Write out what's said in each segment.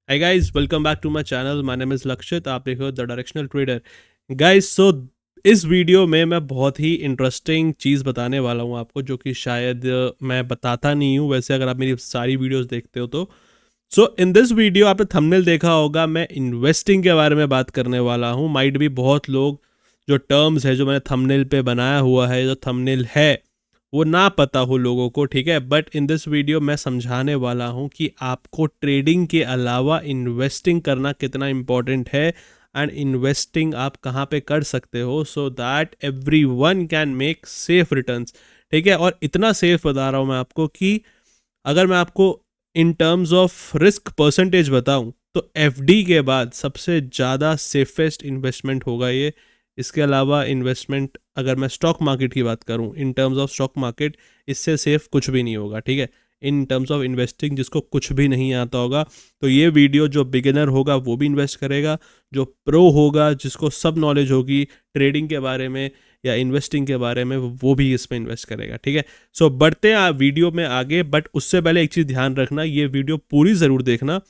Hi guys, welcome back to my channel. My name is Lakshit. आप देख रहे हो द डायरेक्शनल ट्रेडर. गाइस, सो इस वीडियो में मैं बहुत ही इंटरेस्टिंग चीज़ बताने वाला हूँ आपको, जो कि शायद मैं बताता नहीं हूँ वैसे, अगर आप मेरी सारी वीडियोस देखते हो तो. सो इन दिस वीडियो आपने थंबनेल देखा होगा, मैं इन्वेस्टिंग के बारे में बात करने वाला हूँ. माइट भी बहुत लोग जो टर्म्स है जो मैंने थंबनेल पे बनाया हुआ है, जो थंबनेल है वो ना पता हो लोगों को, ठीक है. बट इन दिस वीडियो मैं समझाने वाला हूँ कि आपको ट्रेडिंग के अलावा इन्वेस्टिंग करना कितना इम्पोर्टेंट है, एंड इन्वेस्टिंग आप कहाँ पे कर सकते हो, so that every one can make safe returns. ठीक है, और इतना सेफ बता रहा हूँ मैं आपको कि अगर मैं आपको in terms of risk percentage बताऊं तो एफडी के बाद सबसे ज़्यादा सेफेस्ट इन्वेस्टमेंट होगा ये. इसके अलावा इन्वेस्टमेंट अगर मैं स्टॉक मार्केट की बात करूं, in terms of stock market, इससे सेफ कुछ भी नहीं होगा. ठीक है, इन टर्म्स ऑफ इन्वेस्टिंग जिसको कुछ भी नहीं आता होगा, तो ये वीडियो जो बिगिनर होगा वो भी इन्वेस्ट करेगा, जो प्रो होगा जिसको सब नॉलेज होगी ट्रेडिंग के बारे में या इन्वेस्टिंग के बारे में, वो भी इसमें इन्वेस्ट करेगा. ठीक है, सो बढ़ते हैं वीडियो में आगे. बट उससे पहले एक चीज़ ध्यान रखना, ये वीडियो पूरी ज़रूर देखना,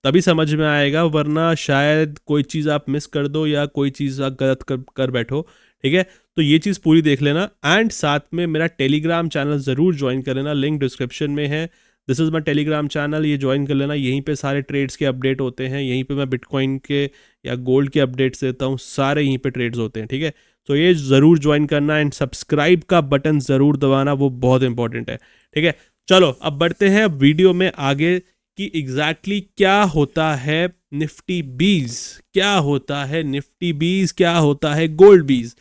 तभी समझ में आएगा, वरना शायद कोई चीज़ आप मिस कर दो या कोई चीज़ आप गलत कर बैठो. ठीक है, तो ये चीज़ पूरी देख लेना. एंड साथ में मेरा टेलीग्राम चैनल ज़रूर ज्वाइन कर लेना, लिंक डिस्क्रिप्शन में है. This is my Telegram channel, ये ज्वाइन कर लेना. यहीं पे सारे ट्रेड्स के अपडेट होते हैं, यहीं पे मैं बिटकॉइन के या गोल्ड के अपडेट्स देता हूँ, सारे यहीं पे ट्रेड्स होते हैं. ठीक है, तो ये ज़रूर ज्वाइन करना, एंड सब्सक्राइब का बटन ज़रूर दबाना, वो बहुत इंपॉर्टेंट है. ठीक है, चलो अब बढ़ते हैं वीडियो में आगे कि एग्जैक्टली क्या होता है निफ्टी बीज, क्या होता है निफ्टी बीज, क्या होता है गोल्ड बीज.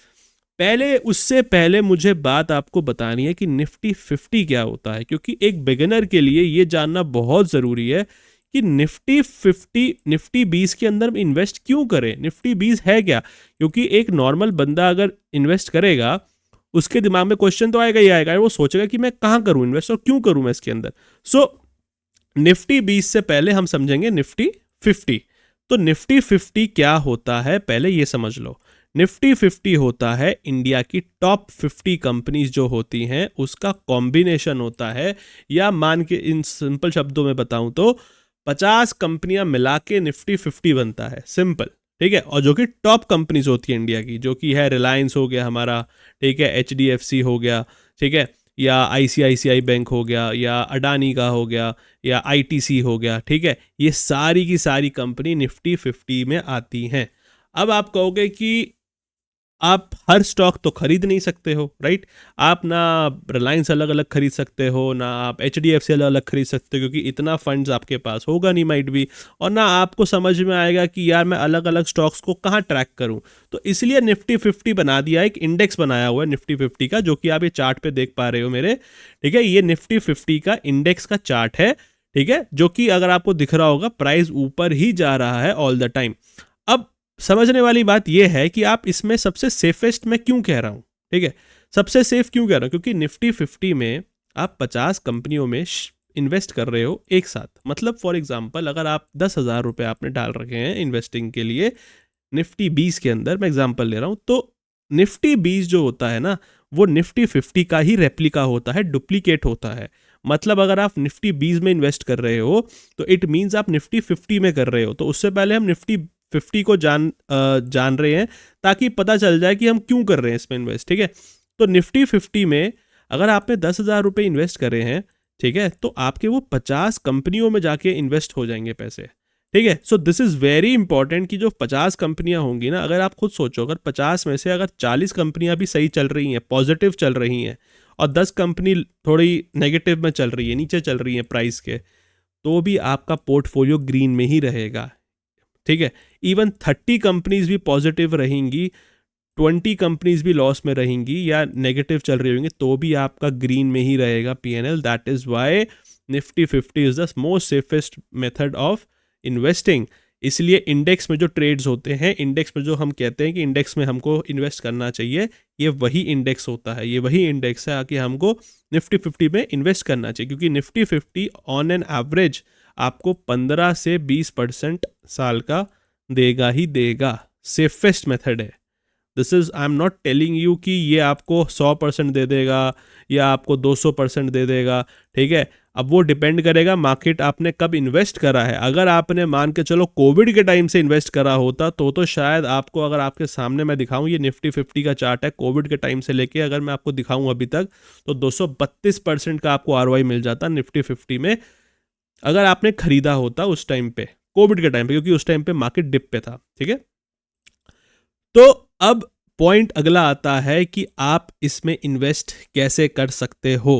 पहले उससे पहले मुझे बात आपको बतानी है कि निफ्टी 50 क्या होता है, क्योंकि एक बिगिनर के लिए ये जानना बहुत ज़रूरी है कि निफ्टी 50 निफ्टी 20 के अंदर इन्वेस्ट क्यों करें, निफ्टी 20 है क्या. क्योंकि एक नॉर्मल बंदा अगर इन्वेस्ट करेगा, उसके दिमाग में क्वेश्चन तो आएगा ही आएगा, वो सोचेगा कि मैं कहाँ करूँ इन्वेस्ट और क्यों करूँ मैं इसके अंदर. सो निफ्टी 20 से पहले हम समझेंगे निफ्टी 50. तो निफ्टी 50 क्या होता है पहले ये समझ लो. निफ्टी 50 होता है इंडिया की टॉप 50 कंपनीज जो होती हैं उसका कॉम्बिनेशन होता है, या मान के इन सिंपल शब्दों में बताऊं तो 50 कंपनियां मिला के निफ्टी 50 बनता है, सिंपल. ठीक है, और जो कि टॉप कंपनीज होती है इंडिया की, जो कि है रिलायंस हो गया हमारा, ठीक है, HDFC हो गया, ठीक है, या ICICI बैंक हो गया, या अडानी का हो गया, या ITC हो गया. ठीक है, ये सारी की सारी कंपनी निफ्टी 50 में आती हैं. अब आप कहोगे कि आप हर स्टॉक तो खरीद नहीं सकते हो, राइट. आप ना रिलायंस अलग अलग खरीद सकते हो, ना आप HDFC अलग अलग खरीद सकते हो, क्योंकि इतना फंड्स आपके पास होगा नहीं, माइट भी, और ना आपको समझ में आएगा कि यार मैं अलग अलग स्टॉक्स को कहाँ ट्रैक करूँ. तो इसलिए निफ्टी 50 बना दिया, एक इंडेक्स बनाया हुआ है निफ्टी 50 का, जो कि आप ये चार्ट पे देख पा रहे हो मेरे. ठीक है, ये निफ्टी 50 का इंडेक्स का चार्ट है. ठीक है, जो कि अगर आपको दिख रहा होगा प्राइस ऊपर ही जा रहा है ऑल द टाइम. अब समझने वाली बात यह है कि आप इसमें सबसे सेफेस्ट मैं क्यों कह रहा हूं. ठीक है, सबसे सेफ क्यों कह रहा हूं, क्योंकि निफ्टी 50 में आप 50 कंपनियों में इन्वेस्ट कर रहे हो एक साथ. मतलब फॉर एग्जांपल अगर आप 10,000 रुपए आपने डाल रखे हैं इन्वेस्टिंग के लिए निफ्टी 20 के अंदर, मैं एग्जांपल ले रहा हूं, तो निफ्टी 20 जो होता है ना, वो निफ्टी 50 का ही रेप्लिका होता है, डुप्लीकेट होता है. मतलब अगर आप निफ्टी 20 में इन्वेस्ट कर रहे हो तो इट मीन्स आप निफ्टी 50 में कर रहे हो. तो उससे पहले हम निफ्टी 50 को जान रहे हैं, ताकि पता चल जाए कि हम क्यों कर रहे हैं इसमें इन्वेस्ट. ठीक है, तो निफ्टी 50 में अगर आपने 10,000 रुपये इन्वेस्ट करे हैं, ठीक है, तो आपके वो 50 कंपनियों में जाके इन्वेस्ट हो जाएंगे पैसे. ठीक है, so this is very important कि जो 50 कंपनियां होंगी ना, अगर आप खुद सोचो, अगर 50 में से अगर 40 कंपनियां भी सही चल रही हैं, पॉजिटिव चल रही हैं, और 10 कंपनी थोड़ी नेगेटिव में चल रही है, नीचे चल रही है प्राइस के, तो भी आपका पोर्टफोलियो ग्रीन में ही रहेगा. ठीक है, इवन 30 कंपनीज भी पॉजिटिव रहेंगी, 20 कंपनीज भी लॉस में रहेंगी या नेगेटिव चल रही होंगी, तो भी आपका ग्रीन में ही रहेगा PNL. That is why Nifty 50 is the most safest method of investing. इसलिए इंडेक्स में जो ट्रेड्स होते हैं, इंडेक्स में जो हम कहते हैं कि इंडेक्स में हमको इन्वेस्ट करना चाहिए, ये वही इंडेक्स होता है, ये वही इंडेक्स है कि हमको निफ्टी 50 में इन्वेस्ट करना चाहिए. क्योंकि निफ्टी 50 ऑन एन एवरेज आपको 15 से 20% साल का देगा ही देगा. सेफेस्ट मेथड है. This is, I am not telling you कि ये आपको 100% दे देगा या आपको 200% दे देगा. ठीक है, अब वो डिपेंड करेगा मार्केट आपने कब इन्वेस्ट करा है। अगर आपने मान के चलो कोविड के टाइम से इन्वेस्ट करा होता तो शायद आपको, अगर आपके सामने मैं दिखाऊं, ये निफ्टी 50 का चार्ट है, कोविड के टाइम से लेके अगर मैं आपको दिखाऊं अभी तक, तो 232% का आपको आरओआई मिल जाता निफ्टी 50 में, अगर आपने खरीदा होता उस टाइम पे, कोविड के टाइम पे, क्योंकि उस टाइम पे मार्केट डिप पे था। ठीक है, तो अब पॉइंट अगला आता है कि आप इसमें इन्वेस्ट कैसे कर सकते हो।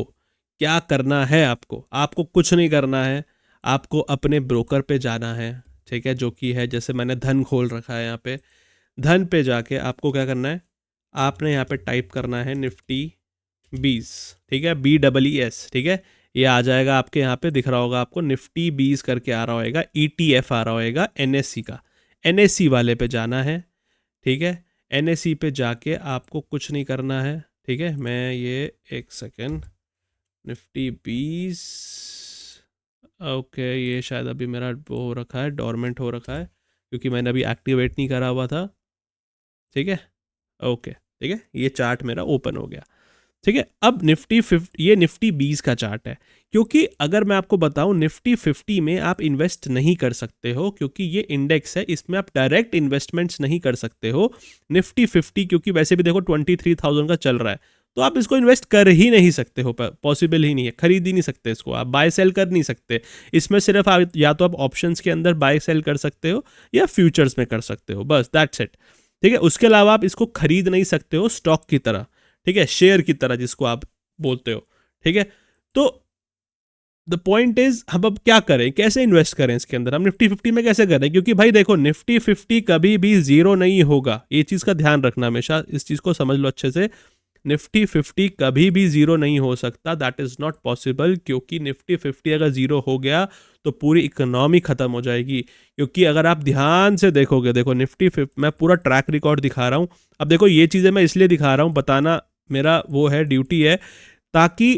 क्या करना है आपको? आपको कुछ नहीं करना है, आपको अपने ब्रोकर पे जाना है। ठीक है, जो कि है, जैसे मैंने धन खोल रखा है यहाँ पे, धन पे जाके आपको क्या करना है, आपने यहाँ पे टाइप करना है निफ्टी 20। ठीक है, BEES। ठीक है, ये आ जाएगा आपके यहाँ पे, दिख रहा होगा आपको, निफ्टी 20 करके आ रहा होगा, ETF आ रहा होगा NSE का, NSE वाले पे जाना है। ठीक है, NSE पे जाके आपको कुछ नहीं करना है। ठीक है, मैं ये एक सेकेंड, निफ्टी 20, ओके, ये शायद अभी मेरा वो हो रखा है, डोरमेंट हो रखा है, क्योंकि मैंने अभी एक्टिवेट नहीं करा हुआ था। ठीक है, ओके, ठीक है, ये चार्ट मेरा ओपन हो गया। ठीक है, अब निफ्टी 50, ये निफ्टी 20 का चार्ट है, क्योंकि अगर मैं आपको बताऊं निफ्टी 50 में आप इन्वेस्ट नहीं कर सकते हो, क्योंकि ये इंडेक्स है, इसमें आप डायरेक्ट इन्वेस्टमेंट्स नहीं कर सकते हो। निफ्टी 50 क्योंकि वैसे भी देखो 23,000 का चल रहा है, तो आप इसको इन्वेस्ट कर ही नहीं सकते हो, पॉसिबल ही नहीं है, खरीद ही नहीं सकते इसको, आप बाय सेल कर नहीं सकते इसमें। सिर्फ आप या तो आप ऑप्शंस के अंदर बाय सेल कर सकते हो या फ्यूचर्स में कर सकते हो, बस दैट्स इट। ठीक है, उसके अलावा आप इसको खरीद नहीं सकते हो स्टॉक की तरह। ठीक है, शेयर की तरह जिसको आप बोलते हो। ठीक है, तो द पॉइंट इज हम अब क्या करें, कैसे इन्वेस्ट करें इसके अंदर, हम निफ्टी 50 में कैसे करें? क्योंकि भाई देखो, निफ्टी 50 कभी भी जीरो नहीं होगा, ये चीज का ध्यान रखना, हमेशा इस चीज को समझ लो अच्छे से। निफ्टी 50 कभी भी जीरो नहीं हो सकता, दैट इज नॉट पॉसिबल, क्योंकि निफ्टी 50 अगर जीरो हो गया तो पूरी इकोनॉमी खत्म हो जाएगी। क्योंकि अगर आप ध्यान से देखोगे, देखो निफ्टी 50, मैं पूरा ट्रैक रिकॉर्ड दिखा रहा हूं। अब देखो, ये चीजें मैं इसलिए दिखा रहा हूं, बताना मेरा वो है, ड्यूटी है, ताकि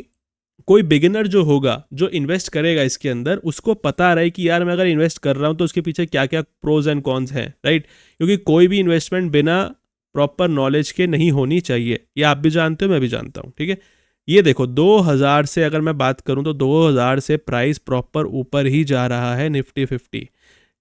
कोई बिगिनर जो होगा, जो इन्वेस्ट करेगा इसके अंदर, उसको पता रहे कि यार मैं अगर इन्वेस्ट कर रहा हूं तो उसके पीछे क्या क्या प्रोज एंड कॉन्स हैं, राइट? क्योंकि कोई भी इन्वेस्टमेंट बिना प्रॉपर नॉलेज के नहीं होनी चाहिए, ये आप भी जानते हो, मैं भी जानता हूं। ठीक है, ये देखो 2000 से अगर मैं बात करूं तो 2000 से प्राइस प्रॉपर ऊपर ही जा रहा है निफ्टी 50,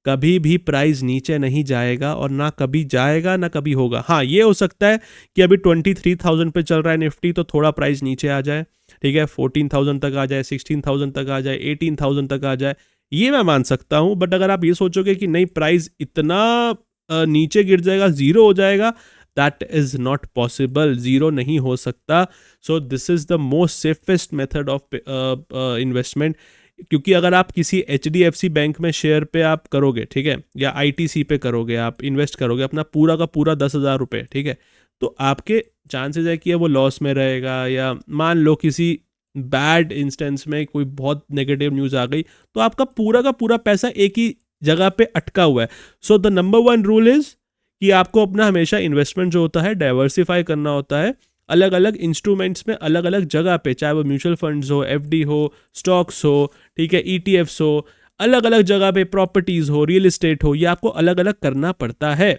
कभी भी प्राइस नीचे नहीं जाएगा, और ना कभी जाएगा ना कभी होगा। हाँ, ये हो सकता है कि अभी 23,000 पे चल रहा है निफ्टी, तो थोड़ा प्राइस नीचे आ जाए। ठीक है, 14,000 तक आ जाए, 16,000 तक आ जाए, 18,000 तक आ जाए, ये मैं मान सकता हूँ। बट अगर आप ये सोचोगे कि नहीं प्राइस इतना नीचे गिर जाएगा, जीरो हो जाएगा, that is not possible, zero नहीं हो सकता। So this is the most safest method of investment. क्योंकि अगर आप किसी HDFC बैंक में शेयर पे आप करोगे, ठीक है, या ITC पे करोगे, आप इन्वेस्ट करोगे अपना पूरा का पूरा 10,000 रुपये, ठीक है, तो आपके चांसेस है कि वो लॉस में रहेगा, या मान लो किसी बैड इंस्टेंस में कोई बहुत नेगेटिव न्यूज़ आ गई, तो आपका पूरा का पूरा पैसा एक ही जगह पे अटका हुआ है। So the number one rule is कि आपको अपना हमेशा इन्वेस्टमेंट जो होता है डाइवर्सिफाई करना होता है, अलग अलग इंस्ट्रूमेंट्स में, अलग अलग जगह पे, चाहे वो म्यूचुअल फंड्स हो, FD हो, स्टॉक्स हो, ठीक है, ETFs हो, अलग अलग जगह पे, प्रॉपर्टीज हो, रियल एस्टेट हो, ये आपको अलग अलग करना पड़ता है।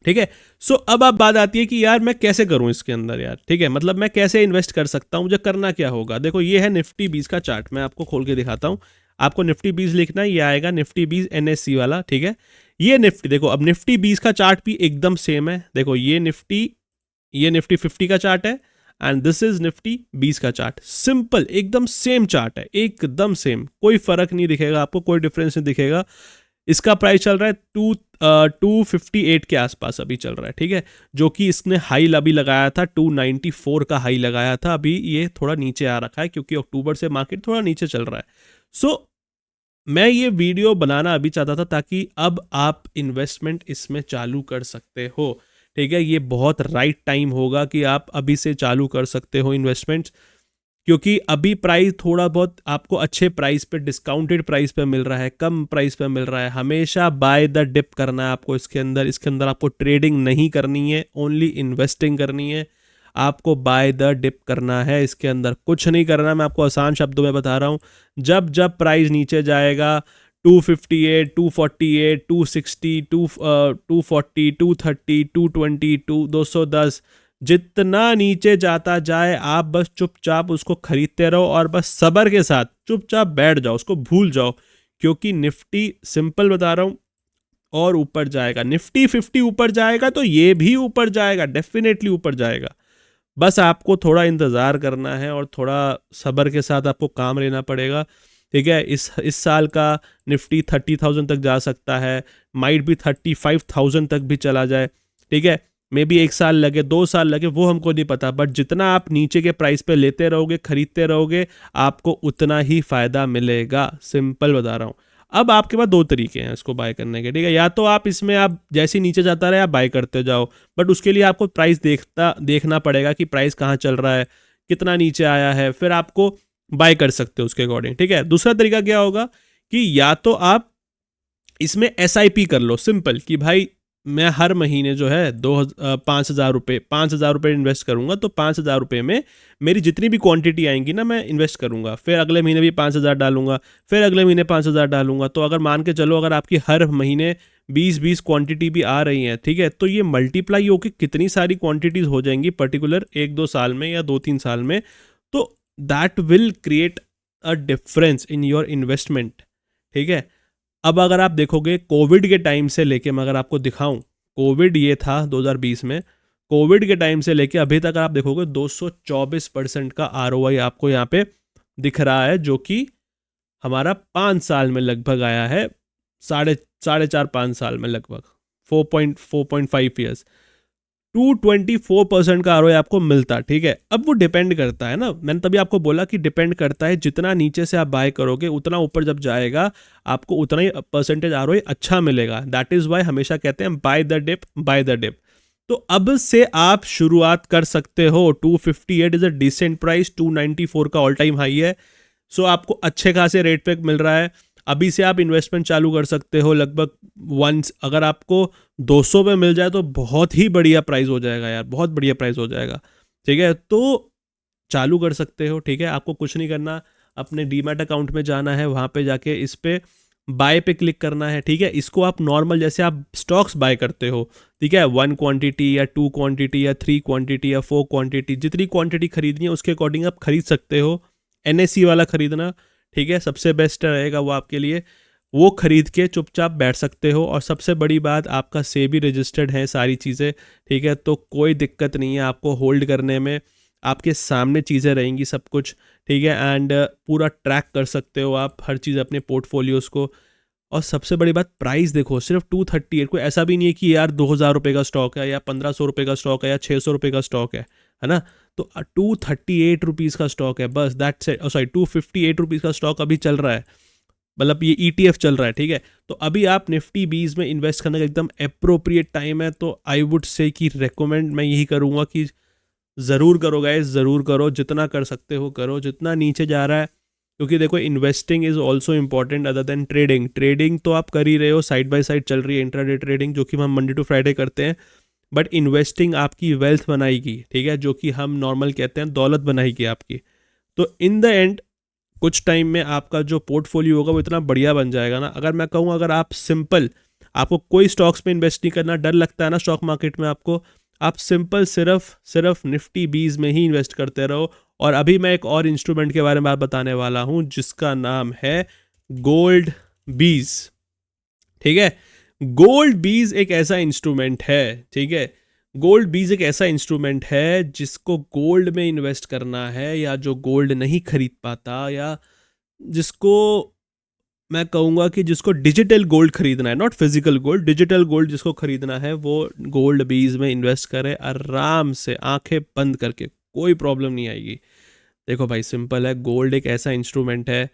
ठीक है, सो अब आप बात आती है कि यार मैं कैसे करूं इसके अंदर यार, ठीक है, मतलब मैं कैसे इन्वेस्ट कर सकता हूं, मुझे करना क्या होगा? देखो, ये है निफ्टी 20 का चार्ट, मैं आपको खोल के दिखाता हूं। आपको निफ्टी 20 लिखना है, ये आएगा निफ्टी 20 NSE वाला। ठीक है, ये निफ्टी, देखो अब निफ्टी 20 का चार्ट भी एकदम सेम है। देखो ये निफ्टी 50 का चार्ट है, एंड दिस इज निफ्टी 20 का चार्ट, सिंपल एकदम सेम चार्ट है, एकदम सेम, कोई फर्क नहीं दिखेगा आपको, कोई डिफरेंस नहीं दिखेगा। इसका प्राइस चल रहा है 258 के आसपास अभी चल रहा है। ठीक है, जो कि इसने हाई अभी लगाया था 294 का हाई लगाया था, अभी ये थोड़ा नीचे आ रखा है क्योंकि अक्टूबर से मार्केट थोड़ा नीचे चल रहा है। सो मैं ये वीडियो बनाना अभी चाहता था ताकि अब आप इन्वेस्टमेंट इसमें चालू कर सकते हो। ठीक है, ये बहुत राइट टाइम होगा कि आप अभी से चालू कर सकते हो इन्वेस्टमेंट्स, क्योंकि अभी प्राइस थोड़ा बहुत आपको अच्छे प्राइस पे, डिस्काउंटेड प्राइस पे मिल रहा है, कम प्राइस पे मिल रहा है। हमेशा बाय द डिप करना है आपको इसके अंदर आपको ट्रेडिंग नहीं करनी है, ओनली इन्वेस्टिंग करनी है। आपको बाय द डिप करना है, इसके अंदर कुछ नहीं करना। मैं आपको आसान शब्दों में बता रहा हूँ, जब जब प्राइस नीचे जाएगा 258, 248, 260, 240, 230, 220, 210, जितना नीचे जाता जाए आप बस चुपचाप उसको खरीदते रहो और बस सब्र के साथ चुपचाप बैठ जाओ, उसको भूल जाओ, क्योंकि निफ्टी, सिंपल बता रहा हूँ, और ऊपर जाएगा। निफ्टी 50 ऊपर जाएगा तो ये भी ऊपर जाएगा, डेफिनेटली ऊपर जाएगा। बस आपको थोड़ा इंतज़ार करना है और थोड़ा सब्र के साथ आपको काम लेना पड़ेगा, ठीक है। इस साल का निफ्टी 30,000 तक जा सकता है, माइट भी 35,000 तक भी चला जाए, ठीक है। मे बी 1 साल लगे, 2 साल लगे, वो हमको नहीं पता, बट जितना आप नीचे के प्राइस पे लेते रहोगे, खरीदते रहोगे, आपको उतना ही फ़ायदा मिलेगा, सिंपल बता रहा हूँ। अब आपके पास 2 तरीके हैं इसको बाय करने के, ठीक है। या तो आप इसमें, आप जैसे नीचे जाता रहे आप बाय करते जाओ, बट उसके लिए आपको प्राइस देखना पड़ेगा कि प्राइस कहाँ चल रहा है, कितना नीचे आया है, फिर आपको बाय कर सकते हो उसके अकॉर्डिंग, ठीक है। दूसरा तरीका क्या होगा कि या तो आप इसमें SIP कर लो, सिंपल, कि भाई मैं हर महीने जो है 5,000 रुपये इन्वेस्ट करूंगा, तो 5,000 रुपये में मेरी जितनी भी क्वांटिटी आएंगी ना, मैं इन्वेस्ट करूंगा, फिर अगले महीने भी 5,000 डालूंगा, फिर अगले महीने 5,000 डालूंगा। तो अगर मान के चलो, अगर आपकी हर महीने 20-20 क्वांटिटी भी आ रही हैं, ठीक है, तो ये मल्टीप्लाई होकर कितनी सारी क्वांटिटीज हो जाएंगी पर्टिकुलर 1-2 साल में या 2-3 साल में, तो that will create a difference in your investment, ठीक है। अब अगर आप देखोगे कोविड के टाइम से लेके, मैं अगर आपको दिखाऊं, कोविड ये था 2020 में, कोविड के टाइम से लेके अभी तक आप देखोगे 224% का ROI आपको यहाँ पे दिख रहा है, जो कि हमारा 5 साल में लगभग आया है, साढ़े चार 5 साल में लगभग 4.5 ईयर्स, 224% का ROI आपको मिलता, ठीक है। अब वो डिपेंड करता है ना, मैंने तभी आपको बोला कि डिपेंड करता है, जितना नीचे से आप बाय करोगे उतना ऊपर जब जाएगा आपको उतना ही परसेंटेज ROI अच्छा मिलेगा। दैट इज़ वाई हमेशा कहते हैं buy the dip, buy the dip. तो अब से आप शुरुआत कर सकते हो, 258 इज़ अ डिसेंट प्राइस, 294 का ऑल टाइम हाई है, सो आपको अच्छे खासे रेट पे मिल रहा है। अभी से आप इन्वेस्टमेंट चालू कर सकते हो, लगभग वंस अगर आपको 200 पे मिल जाए तो बहुत ही बढ़िया प्राइस हो जाएगा यार, बहुत बढ़िया प्राइस हो जाएगा, ठीक है। तो चालू कर सकते हो, ठीक है। आपको कुछ नहीं करना, अपने डीमैट अकाउंट में जाना है, वहाँ पे जाके इस पे बाय पे क्लिक करना है, ठीक है। इसको आप नॉर्मल जैसे आप स्टॉक्स बाय करते हो, ठीक है, 1 क्वांटिटी या 2 क्वांटिटी या 3 क्वांटिटी या 4 क्वांटिटी, जितनी क्वांटिटी खरीदनी है उसके अकॉर्डिंग आप खरीद सकते हो। NSE वाला खरीदना, ठीक है, सबसे बेस्ट रहेगा वो आपके लिए, वो खरीद के चुपचाप बैठ सकते हो। और सबसे बड़ी बात, आपका सेबी रजिस्टर्ड है सारी चीज़ें, ठीक है, तो कोई दिक्कत नहीं है आपको होल्ड करने में, आपके सामने चीज़ें रहेंगी सब कुछ, ठीक है। एंड पूरा ट्रैक कर सकते हो आप हर चीज़ अपने पोर्टफोलियोज़ को। और सबसे बड़ी बात, प्राइस देखो, सिर्फ 238, कोई ऐसा भी नहीं है कि यार 2,000 रुपये का स्टॉक है या 1,500 रुपये का स्टॉक है या 600 रुपये का स्टॉक है ना। तो 238 का स्टॉक है बस, दैट्स इट। सॉरी, 258 का स्टॉक अभी चल रहा है, मतलब ये ETF चल रहा है, ठीक है। तो अभी आप निफ्टी 20 में इन्वेस्ट करने का एकदम अप्रोप्रिएट टाइम है। तो आई वुड से कि रेकमेंड मैं यही करूँगा कि ज़रूर करो गाइस, ज़रूर करो, जितना कर सकते हो करो, जितना नीचे जा रहा है, क्योंकि देखो investing is also important other than trading. Trading तो आप कर ही रहे हो, साइड बाय साइड चल रही है इंट्राडे ट्रेडिंग, जो कि हम मंडे टू फ्राइडे करते हैं, बट इन्वेस्टिंग आपकी वेल्थ बनाएगी, ठीक है, जो कि हम नॉर्मल कहते हैं दौलत बनाएगी आपकी। तो इन द एंड कुछ टाइम में आपका जो पोर्टफोलियो होगा वो इतना बढ़िया बन जाएगा ना। अगर मैं कहूँ, अगर आप सिंपल, आपको कोई स्टॉक्स में इन्वेस्ट नहीं करना, डर लगता है ना स्टॉक मार्केट में आपको, आप सिंपल सिर्फ निफ्टी 20 में ही इन्वेस्ट करते रहो। और अभी मैं एक और इंस्ट्रूमेंट के बारे में बात बताने वाला हूँ, जिसका नाम है गोल्ड बीज, ठीक है। गोल्ड बीज एक ऐसा इंस्ट्रूमेंट है, ठीक है, गोल्ड बीज एक ऐसा इंस्ट्रूमेंट है जिसको गोल्ड में इन्वेस्ट करना है, या जो गोल्ड नहीं खरीद पाता, या जिसको मैं कहूँगा कि जिसको डिजिटल गोल्ड खरीदना है, not physical gold, digital gold जिसको खरीदना है, वो गोल्ड बीज में इन्वेस्ट करे आराम से, आंखें बंद करके, कोई प्रॉब्लम नहीं आएगी। देखो भाई, सिंपल है, गोल्ड एक ऐसा इंस्ट्रूमेंट है,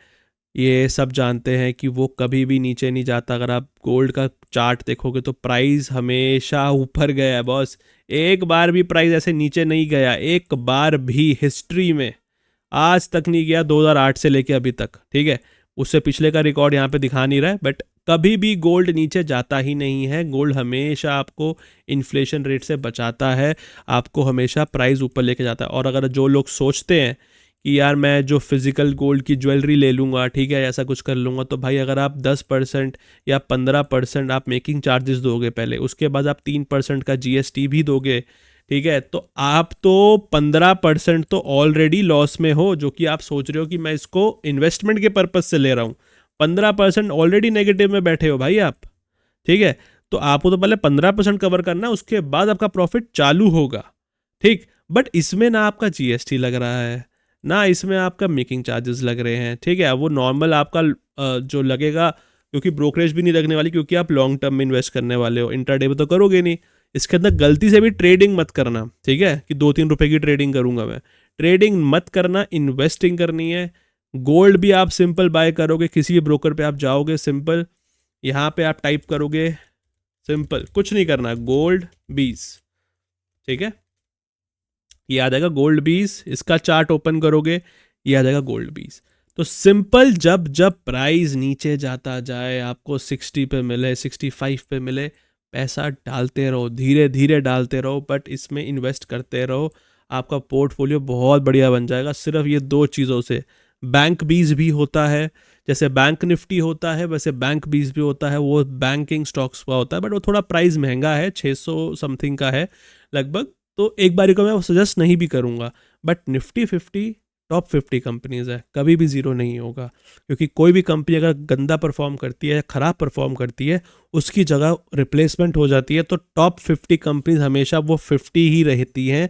ये सब जानते हैं कि वो कभी भी नीचे नहीं जाता। अगर आप गोल्ड का चार्ट देखोगे तो प्राइस हमेशा ऊपर गया है बॉस, एक बार भी प्राइस ऐसे नीचे नहीं गया, एक बार भी हिस्ट्री में आज तक नहीं गया, 2008 से लेके अभी तक, ठीक है। उससे पिछले का रिकॉर्ड यहाँ पे दिखा नहीं रहा है, बट कभी भी गोल्ड नीचे जाता ही नहीं है। गोल्ड हमेशा आपको इन्फ्लेशन रेट से बचाता है, आपको हमेशा प्राइस ऊपर लेके जाता है। और अगर जो लोग सोचते हैं कि यार मैं जो फिजिकल गोल्ड की ज्वेलरी ले लूँगा, ठीक है, ऐसा कुछ कर लूँगा, तो भाई अगर आप 10% या 15% आप मेकिंग चार्जेस दोगे पहले, उसके बाद आप 3% का GST भी दोगे, ठीक है, तो आप तो 15% तो ऑलरेडी लॉस में हो, जो कि आप सोच रहे हो कि मैं इसको इन्वेस्टमेंट के पर्पज से ले रहा हूँ। 15% ऑलरेडी नेगेटिव में बैठे हो भाई आप। ठीक है, तो आपको तो पहले 15% कवर करना, उसके बाद आपका प्रॉफिट चालू होगा। ठीक, बट इसमें ना आपका जीएसटी लग रहा है, ना इसमें आपका मेकिंग चार्जेस लग रहे हैं। ठीक है, वो नॉर्मल आपका जो लगेगा, क्योंकि ब्रोकरेज भी नहीं लगने वाली, क्योंकि आप लॉन्ग टर्म में इन्वेस्ट करने वाले हो, इंट्राडे में तो करोगे नहीं। इसके अंदर गलती से भी ट्रेडिंग मत करना, ठीक है, कि 2-3 रुपए की ट्रेडिंग करूंगा मैं। ट्रेडिंग मत करना, इन्वेस्टिंग करनी है। गोल्ड भी आप सिंपल बाय करोगे, किसी भी ब्रोकर पे आप जाओगे, सिंपल यहाँ पे आप टाइप करोगे, सिंपल कुछ नहीं करना, गोल्ड 20, ठीक है, ये आ जाएगा गोल्ड 20। इसका चार्ट ओपन करोगे, ये आ जाएगा गोल्ड 20। तो सिंपल जब जब प्राइस नीचे जाता जाए, आपको 60 पे मिले, 65 पे मिले, पैसा डालते रहो, धीरे धीरे डालते रहो, बट इसमें इन्वेस्ट करते रहो। आपका पोर्टफोलियो बहुत बढ़िया बन जाएगा सिर्फ ये दो चीज़ों से। बैंक बीज भी होता है, जैसे बैंक निफ्टी होता है वैसे बैंक बीज भी होता है, वो बैंकिंग स्टॉक्स का होता है, बट वो थोड़ा प्राइस महंगा है, 600 समथिंग का है लगभग। तो एक बारी को मैं सजेस्ट नहीं भी करूँगा, बट निफ्टी 50 टॉप 50 कंपनीज है, कभी भी ज़ीरो नहीं होगा। क्योंकि कोई भी कंपनी अगर गंदा परफॉर्म करती है या ख़राब परफॉर्म करती है, उसकी जगह रिप्लेसमेंट हो जाती है। तो टॉप 50 कंपनीज हमेशा वो 50 ही रहती हैं,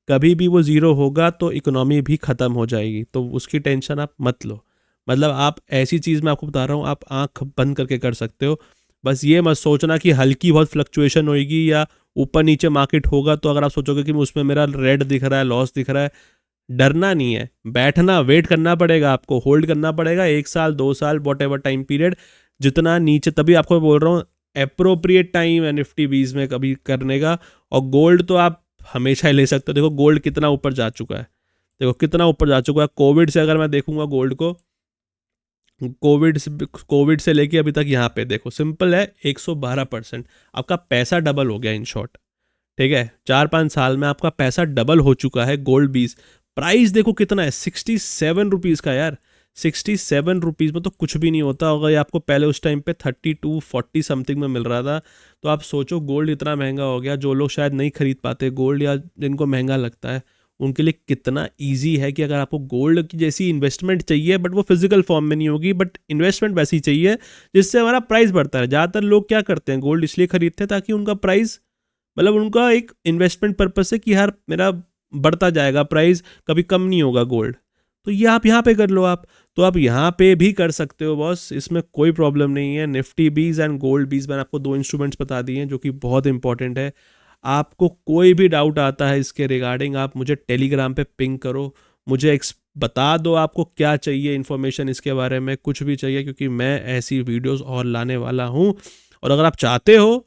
कभी भी वो ज़ीरो होगा तो इकोनॉमी भी ख़त्म हो जाएगी, तो उसकी टेंशन आप मत लो। मतलब आप ऐसी चीज़ मैं आपको बता रहा हूँ, आप आँख बंद करके कर सकते हो। बस ये मत सोचना कि हल्की बहुत फ्लक्चुएशन होगी या ऊपर नीचे मार्केट होगा, तो अगर आप सोचोगे कि उसमें मेरा रेड दिख रहा है, लॉस दिख रहा है, डरना नहीं है, बैठना, वेट करना पड़ेगा, आपको होल्ड करना पड़ेगा 1 साल 2 साल, वॉट एवर टाइम पीरियड, जितना नीचे, तभी आपको बोल रहा हूँ अप्रोप्रिएट टाइम है निफ्टी 20 में कभी करने का। और गोल्ड तो आप हमेशा ही ले सकते हो। देखो गोल्ड कितना ऊपर जा चुका है, देखो कितना ऊपर जा चुका है। कोविड से अगर मैं देखूंगा गोल्ड को, कोविड से लेके अभी तक यहाँ पे देखो, सिंपल है, 112%। आपका पैसा डबल हो गया इन शॉर्ट। ठीक है, 4-5 साल में आपका पैसा डबल हो चुका है गोल्ड 20। प्राइस देखो कितना है, 67 रुपीज़ का यार। 67 रुपीज़ में तो कुछ भी नहीं होता होगा, ये आपको पहले उस टाइम पे 32-40 समथिंग में मिल रहा था। तो आप सोचो गोल्ड इतना महंगा हो गया, जो लोग शायद नहीं खरीद पाते गोल्ड या जिनको महंगा लगता है, उनके लिए कितना ईजी है कि अगर आपको गोल्ड की जैसी इन्वेस्टमेंट चाहिए, बट वो फिजिकल फॉर्म में नहीं होगी, बट इन्वेस्टमेंट वैसी चाहिए जिससे हमारा प्राइस बढ़ता है। ज़्यादातर लोग क्या करते हैं, गोल्ड इसलिए खरीदते हैं ताकि उनका प्राइस, मतलब उनका एक इन्वेस्टमेंट पर्पस है कि यार मेरा बढ़ता जाएगा प्राइस, कभी कम नहीं होगा गोल्ड। तो ये आप यहाँ पे कर लो आप, तो आप यहाँ पे भी कर सकते हो बॉस, इसमें कोई प्रॉब्लम नहीं है। निफ्टी 20 एंड गोल्ड 20 मैंने आपको दो इंस्ट्रूमेंट्स बता दिए हैं जो कि बहुत इंपॉर्टेंट है। आपको कोई भी डाउट आता है इसके रिगार्डिंग, आप मुझे टेलीग्राम पे पिंग करो, मुझे बता दो आपको क्या चाहिए इन्फॉर्मेशन इसके बारे में, कुछ भी चाहिए, क्योंकि मैं ऐसी वीडियोस और लाने वाला हूँ। और अगर आप चाहते हो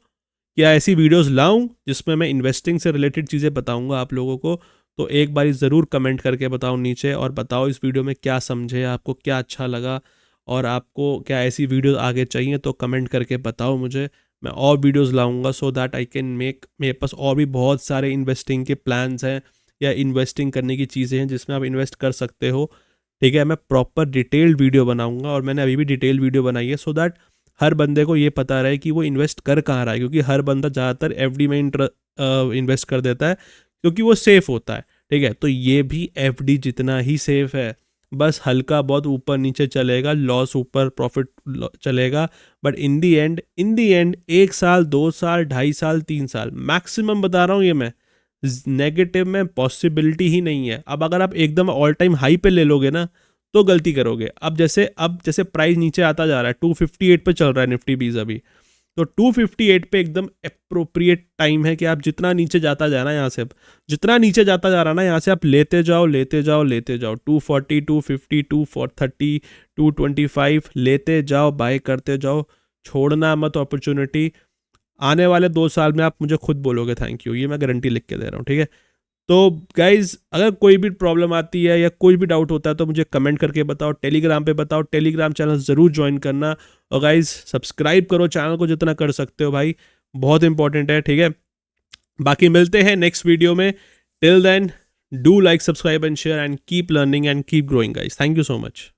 कि ऐसी वीडियोस लाऊं जिसमें मैं इन्वेस्टिंग से रिलेटेड चीज़ें बताऊंगा आप लोगों को, तो एक बारी ज़रूर कमेंट करके बताओ नीचे, और बताओ इस वीडियो में क्या समझे, आपको क्या अच्छा लगा, और आपको क्या ऐसी वीडियोस आगे चाहिए, तो कमेंट करके बताओ मुझे। मैं और वीडियोस लाऊंगा so that I can make, मेरे पास और भी बहुत सारे इन्वेस्टिंग के प्लान्स हैं या इन्वेस्टिंग करने की चीज़ें हैं जिसमें आप इन्वेस्ट कर सकते हो। ठीक है, मैं प्रॉपर डिटेल्ड वीडियो बनाऊंगा, और मैंने अभी भी डिटेल वीडियो बनाई है, सो दैट हर बंदे को ये पता रहे कि वो इन्वेस्ट कर कहाँ रहा है। क्योंकि हर बंदा ज़्यादातर एफडी में इन्वेस्ट कर देता है क्योंकि वो सेफ़ होता है। ठीक है, तो ये भी एफडी जितना ही सेफ़ है, बस हल्का बहुत ऊपर नीचे चलेगा, लॉस ऊपर प्रॉफिट चलेगा, बट इन दी एंड 1 साल 2 साल 2.5 साल 3 साल मैक्सिमम बता रहा हूँ ये मैं, नेगेटिव में पॉसिबिलिटी ही नहीं है। अब अगर आप एकदम ऑल टाइम हाई पे ले लोगे ना तो गलती करोगे। अब जैसे प्राइस नीचे आता जा रहा है, 258 पे चल रहा है निफ्टी 20 अभी, तो 258 पे एकदम अप्रोप्रिएट टाइम है कि आप जितना नीचे जाता जा रहा है, यहाँ से जितना नीचे जाता जा रहा है ना, यहाँ से आप लेते जाओ 240 250 230 225 लेते जाओ, बाय करते जाओ, छोड़ना मत अपॉर्चुनिटी। आने वाले 2 साल में आप मुझे खुद बोलोगे थैंक यू, ये मैं गारंटी लिख के दे रहा हूँ। ठीक है, तो गाइज अगर कोई भी प्रॉब्लम आती है या कोई भी डाउट होता है तो मुझे कमेंट करके बताओ, टेलीग्राम पे बताओ, टेलीग्राम चैनल ज़रूर ज्वाइन करना, और गाइज सब्सक्राइब करो चैनल को जितना कर सकते हो भाई, बहुत इंपॉर्टेंट है। ठीक है, बाकी मिलते हैं नेक्स्ट वीडियो में। Till then do like, subscribe and share and keep learning and keep growing guys. Thank you so much.